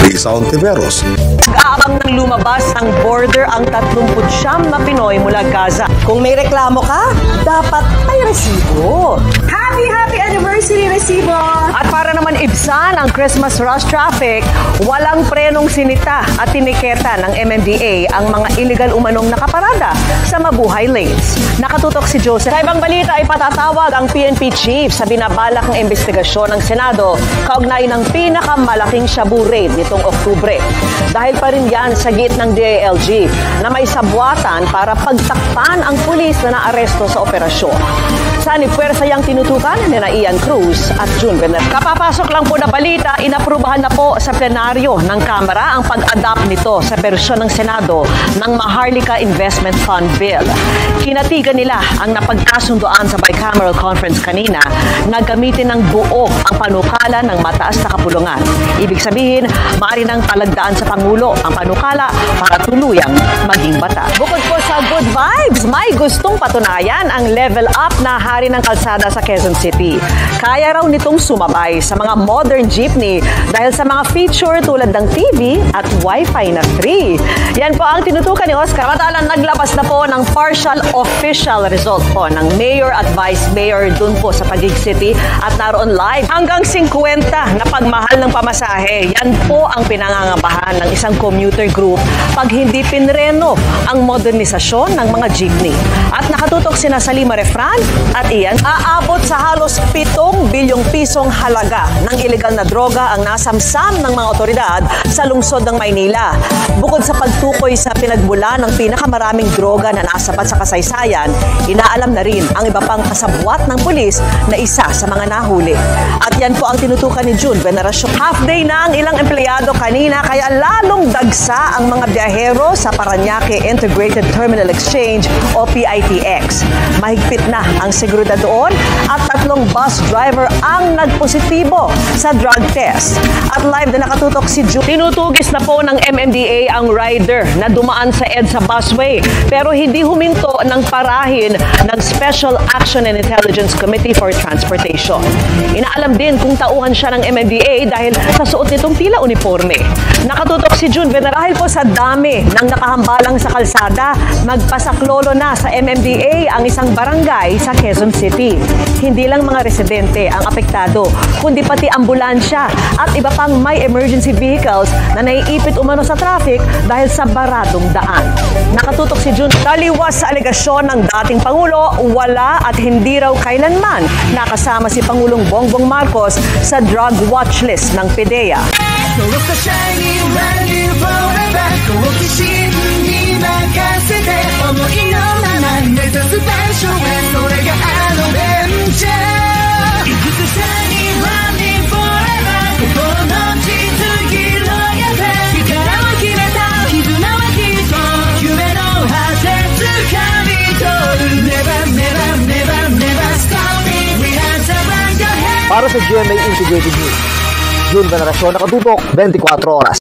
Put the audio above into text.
Risa Ontiveros. Nag-aabang ng lumabas ng border ang 39 na Pinoy mula Gaza. Kung may reklamo ka, dapat may resibo. Happy anniversary, resibo! At para naman ibsan ang Christmas rush traffic, walang prenong sinita at tiniketa ng MMDA ang mga illegal umanong nakaparada sa mabuhay lanes. Nakatutok si Joseph. Sa ibang balita ay patatawag ang PNP chief sa binabalak ng investigasyon ng Senado kaugnay ng pinakamalaking shabu raid nitong Oktubre. Dahil pa rin yan sa git ng DILG na may sabwatan para pagtakpan ang pulis na naaresto sa operasyon. Saan ipuwersa yang tinutukan ni Ian Cruz at June Vener. Kapapasok lang po na balita, inaprubahan na po sa plenaryo ng Kamara ang pag-adapt nito sa bersyon ng Senado ng Maharlika Investment Fund Bill. Kinatigan nila ang napagkasundoan sa bicameral conference kanina na gamitin ng buo ang panukala ng mataas na kapulungan. Ibig sabihin, maaari nang palagdaan sa Pangulo ang panukala para tuluyang maging bata. Bukod po sa good vibes, may gustong patunayan ang level up na hari ng kalsada sa Quezon City. Kaya raw nitong sumabay sa mga modern jeepney dahil sa mga feature tulad ng TV at Wi-Fi na free. Yan po ang tinutukan ni Oscar. Matalang naglabas na po ng partial official result po ng mayor at vice mayor dun po sa Taguig City at naroon live. Hanggang 50 na pagmahal ng pamasahe. Yan po ang pinangangabahan ng isang commuter group pag hindi pinreno ang modernisasyon ng mga jeepney. At nakatutok sina Salima Refran at Ian, aabot sa halos 7 bilyong pisong halaga ng illegal na droga ang nasamsam ng mga otoridad sa lungsod ng Maynila. Bukod sa pagtukoy sa pinagmula ng pinakamaraming droga na nasabat sa kasaysayan, inaalam na rin ang iba pang kasabwat ng pulis na isa sa mga nahuli. At yan po ang tinutukan ni June Veneracion. Half day na ang ilang empleyado kanina kaya lalong dagsa ang mga biyahero sa Parañaque Integrated Terminal Exchange o PITX. Mahigpit na ang seguridad doon at 3 bus driver ang nagpositibo sa drug test. At live na nakatutok si June. Tinutugis na po ng MMDA ang rider na dumaan sa EDSA busway pero hindi huminto ng parahin ng Special Action and Intelligence Committee for Transportation. Inaalam din kung tauhan siya ng MMDA dahil sa suot nitong tila uniforme. Nakatutok si June Vener. Dahil po sa dami ng nakahambalang sa kalsada, magpasaklolo na sa MMDA ang isang barangay sa Quezon City. Hindi lang mga residente ang apektado, kundi pati ambulansya at iba pang may emergency vehicles na naiipit umano sa traffic dahil sa baradong daan. Nakatutok si June. Taliwas sa alegasyon ng dating Pangulo, wala at hindi raw kailanman nakasama si Pangulong Bongbong Marcos sa drug watch list ng PDEA. Para sa GMA Integrated News, June Veneracion, nakatutok 24 oras.